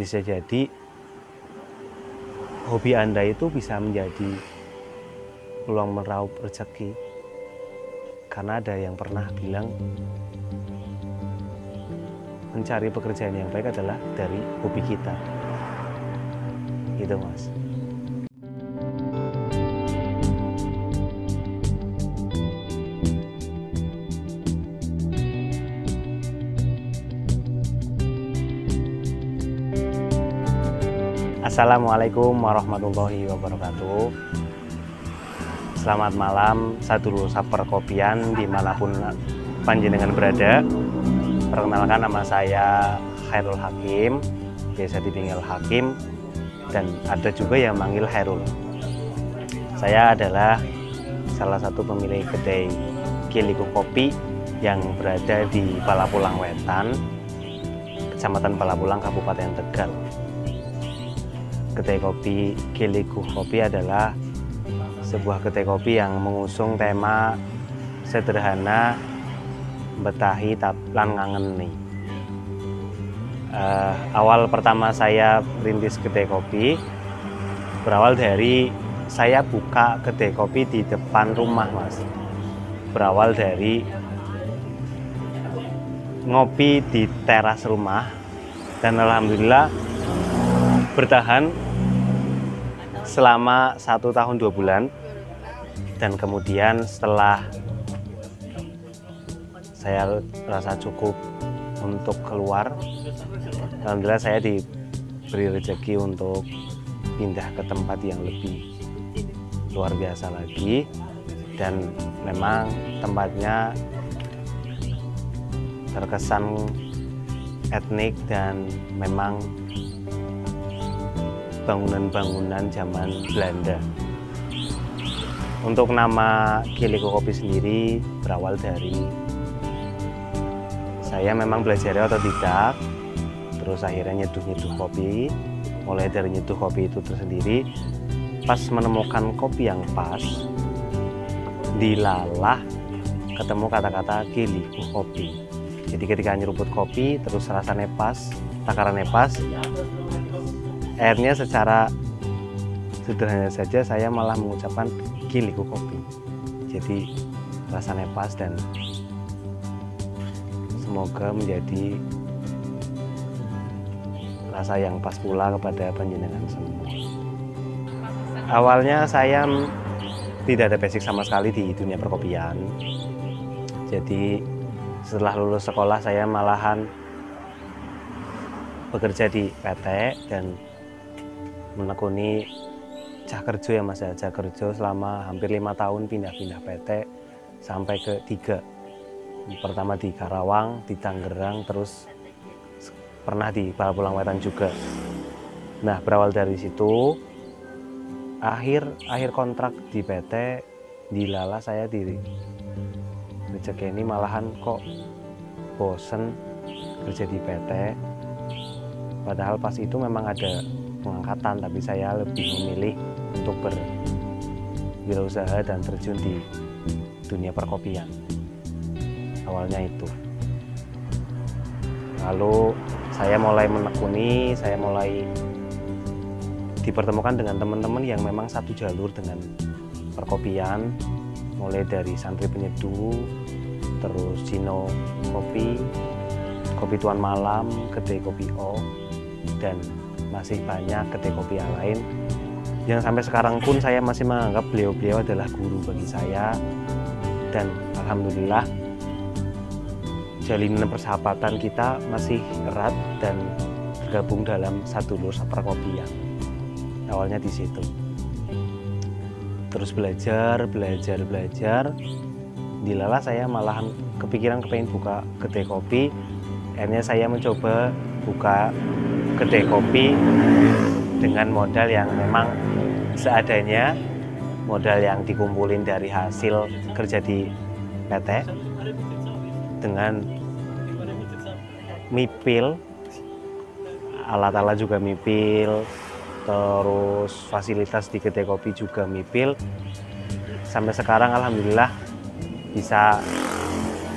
bisa jadi hobi Anda itu bisa menjadi peluang meraup rezeki. Karena ada yang pernah bilang mencari pekerjaan yang baik adalah dari hobi kita. Gitu, Mas. Assalamualaikum warahmatullahi wabarakatuh. Selamat malam, sadulur saperkopian dimanapun panjenengan berada. Perkenalkan, nama saya Khairul Hakim, biasa dipanggil Hakim, dan ada juga yang manggil Khairul. Saya adalah salah satu pemilik kedai Giliku Kopi yang berada di Balapulang Wetan, Kecamatan Balapulang, Kabupaten Tegal. Kedai kopi Giliku Kopi adalah sebuah kedai kopi yang mengusung tema sederhana, betahi lan ngangeni. Awal pertama saya merintis kedai kopi berawal dari saya buka kedai kopi di depan rumah, Mas. Berawal dari ngopi di teras rumah, dan alhamdulillah bertahan selama 1 tahun 2 bulan. Dan kemudian setelah saya rasa cukup untuk keluar, alhamdulillah saya diberi rezeki untuk pindah ke tempat yang lebih luar biasa lagi. Dan memang tempatnya terkesan etnik dan memang bangunan-bangunan zaman Belanda. Untuk nama Giliku Kopi sendiri berawal dari saya memang belajar otodidak, terus akhirnya nyeduh kopi. Mulai dari nyeduh kopi itu tersendiri, pas menemukan kopi yang pas, dilalah ketemu kata-kata Giliku Kopi. Jadi ketika nyeruput kopi, terus rasanya pas, takarannya pas, akhirnya secara sederhana saja saya malah mengucapkan Giliku Kopi. Jadi rasanya pas dan semoga menjadi rasa yang pas pula kepada panjenengan semua. Awalnya saya tidak ada basic sama sekali di dunia perkopian. Jadi setelah lulus sekolah saya malahan bekerja di PT dan menekuni cah kerja ya, Mas. Cah kerja selama hampir 5 tahun, pindah-pindah PT sampai ke 3. Pertama di Karawang, di Tangerang, terus pernah di Balapulang Wetan juga. Nah, berawal dari situ, akhir kontrak di PT, dilala saya di rezeki ini malahan kok bosen kerja di PT. Padahal pas itu memang ada pengangkatan, tapi saya lebih memilih untuk berwirausaha dan terjun di dunia perkopian. Awalnya itu. Lalu saya mulai menekuni, saya mulai dipertemukan dengan teman-teman yang memang satu jalur dengan perkopian, mulai dari santri penyeduh, terus Cino Kopi, Kopi Tuan Malam, kedai kopi O, dan masih banyak kedai kopi yang lain yang sampai sekarang pun saya masih menganggap beliau-beliau adalah guru bagi saya. Dan alhamdulillah jalinan persahabatan kita masih erat dan tergabung dalam sadulur saperkopian. Awalnya di situ. Terus belajar. Dilala saya malahan kepikiran kepengen buka kedai kopi. Akhirnya saya mencoba buka kedai kopi dengan modal yang memang seadanya, modal yang dikumpulin dari hasil kerja di PT, dengan mipil, alat-alat juga mipil, terus fasilitas di kedai kopi juga mipil. Sampai sekarang alhamdulillah bisa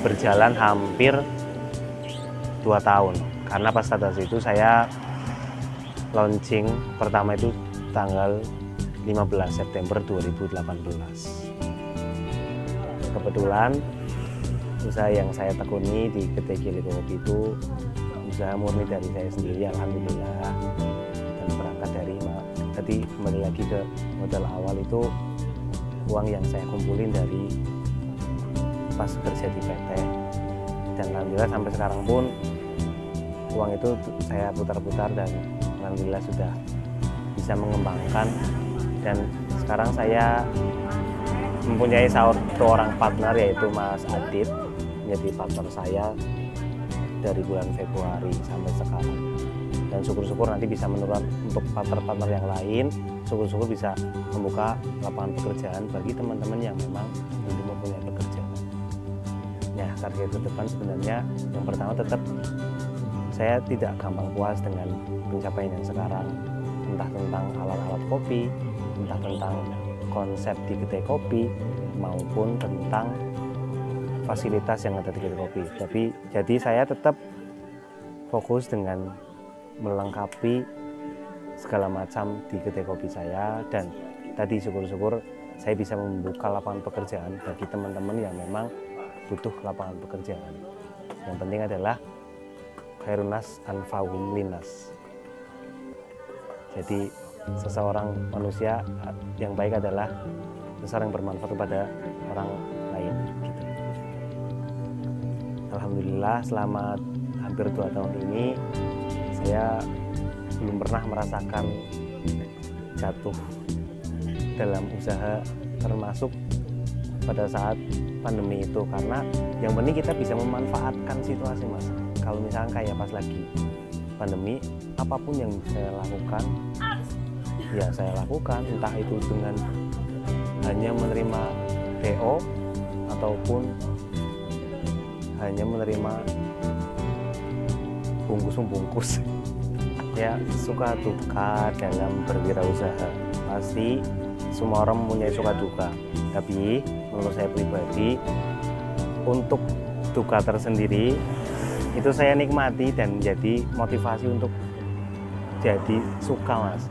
berjalan hampir 2 tahun. Karena pas saat itu saya launching pertama itu tanggal 15 September 2018. Kebetulan usaha yang saya tekuni di kedai Gili Kopi itu usaha murni dari saya sendiri, alhamdulillah. Dan berangkat dari tadi kembali lagi ke modal awal itu uang yang saya kumpulin dari pas kerja di PT, dan alhamdulillah sampai sekarang pun uang itu saya putar-putar dan alhamdulillah sudah bisa mengembangkan. Dan sekarang saya mempunyai satu orang partner, yaitu Mas Adit, menjadi partner saya dari bulan Februari sampai sekarang. Dan syukur-syukur nanti bisa menular untuk partner-partner yang lain, syukur-syukur bisa membuka lapangan pekerjaan bagi teman-teman yang memang belum mempunyai pekerjaan. Ya, target ke depan sebenarnya yang pertama tetap saya tidak gampang puas dengan pencapaian yang sekarang, entah tentang alat-alat kopi, entah tentang konsep di kedai kopi, maupun tentang fasilitas yang ada di kedai kopi. Jadi saya tetap fokus dengan melengkapi segala macam di kedai kopi saya, dan tadi syukur-syukur saya bisa membuka lapangan pekerjaan bagi teman-teman yang memang butuh lapangan pekerjaan. Yang penting adalah khairunas anfa'uhum linnas. Jadi seseorang manusia yang baik adalah seseorang yang bermanfaat kepada orang lain gitu. Alhamdulillah selama hampir 2 tahun ini saya belum pernah merasakan jatuh dalam usaha, termasuk pada saat pandemi itu, karena yang penting kita bisa memanfaatkan situasi, Mas. Kalau misalnya kayak pas lagi pandemi, apapun yang saya lakukan ya saya lakukan, entah itu dengan hanya menerima PO ataupun hanya menerima bungkus-bungkus. Ya, suka duka dalam berwirausaha pasti semua orang mempunyai suka duka, tapi menurut saya pribadi untuk duka tersendiri itu saya nikmati dan jadi motivasi untuk jadi suka, Mas.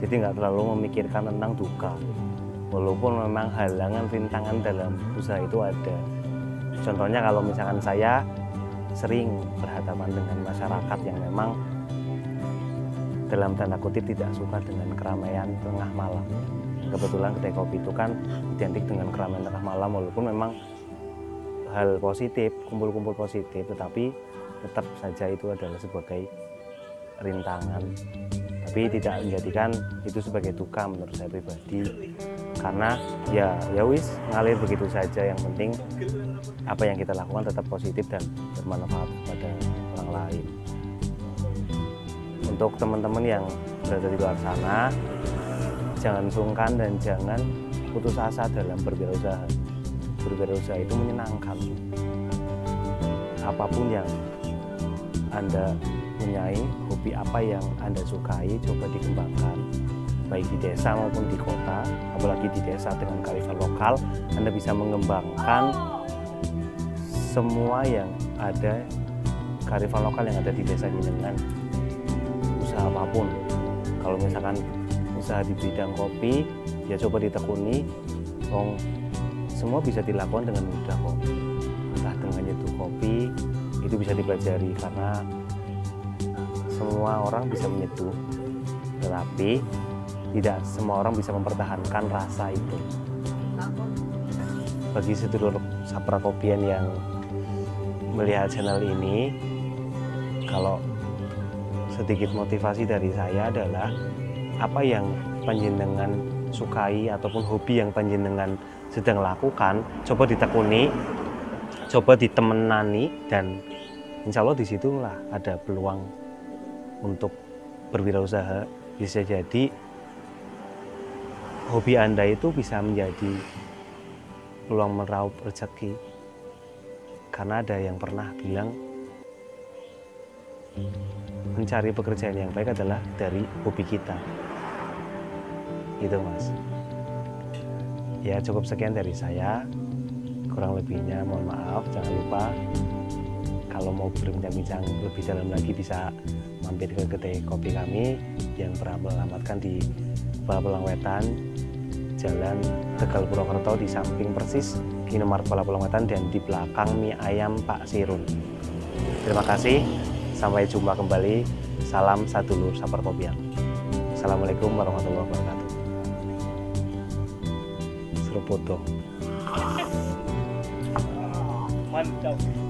Jadi nggak terlalu memikirkan tentang duka, walaupun memang halangan rintangan dalam usaha itu ada. Contohnya kalau misalkan saya sering berhadapan dengan masyarakat yang memang dalam tanda kutip tidak suka dengan keramaian tengah malam. Kebetulan kedai kopi itu kan identik dengan keramaian tengah malam, walaupun memang hal positif, kumpul-kumpul positif, tetapi tetap saja itu adalah sebagai rintangan. Tapi tidak menjadikan itu sebagai duka menurut saya pribadi, karena ya wis ngalir begitu saja. Yang penting apa yang kita lakukan tetap positif dan bermanfaat kepada orang lain. Untuk teman-teman yang berada di luar sana, jangan sungkan dan jangan putus asa dalam berwirausaha. Berwirausaha itu menyenangkan. Apapun yang Anda punyai, hobi apa yang Anda sukai, coba dikembangkan, baik di desa maupun di kota. Apalagi di desa dengan kearifan lokal, Anda bisa mengembangkan semua yang ada, kearifan lokal yang ada di desa ini dengan usaha apapun. Kalau misalkan usaha di bidang kopi, ya coba ditekuni. Semua bisa dilakukan dengan mudah kok. Entah dengan nyeduh kopi, itu bisa dipelajari, karena semua orang bisa menyeduh, tetapi tidak semua orang bisa mempertahankan rasa itu. Bagi sedulur saprakopian yang melihat channel ini, kalau sedikit motivasi dari saya adalah apa yang panjenengan sukai ataupun hobi yang panjenengan sedang lakukan, coba ditekuni, coba ditemenani, dan insya Allah disitulah ada peluang untuk berwirausaha. Bisa jadi hobi Anda itu bisa menjadi peluang meraup rezeki, karena ada yang pernah bilang mencari pekerjaan yang baik adalah dari hobi kita. Gitu, Mas. Ya, cukup sekian dari saya. Kurang lebihnya mohon maaf. Jangan lupa kalau mau berbincang-bincang lebih dalam lagi bisa mampir ke kedai kopi kami yang beralamatkan di Balapulang Wetan, Jalan Tegal Purwokerto, di samping persis Indomaret Balapulang Wetan dan di belakang mie ayam Pak Sirun. Terima kasih, sampai jumpa kembali. Salam sadulur saperkopian. Assalamualaikum warahmatullahi wabarakatuh. Suruh foto. Mantap.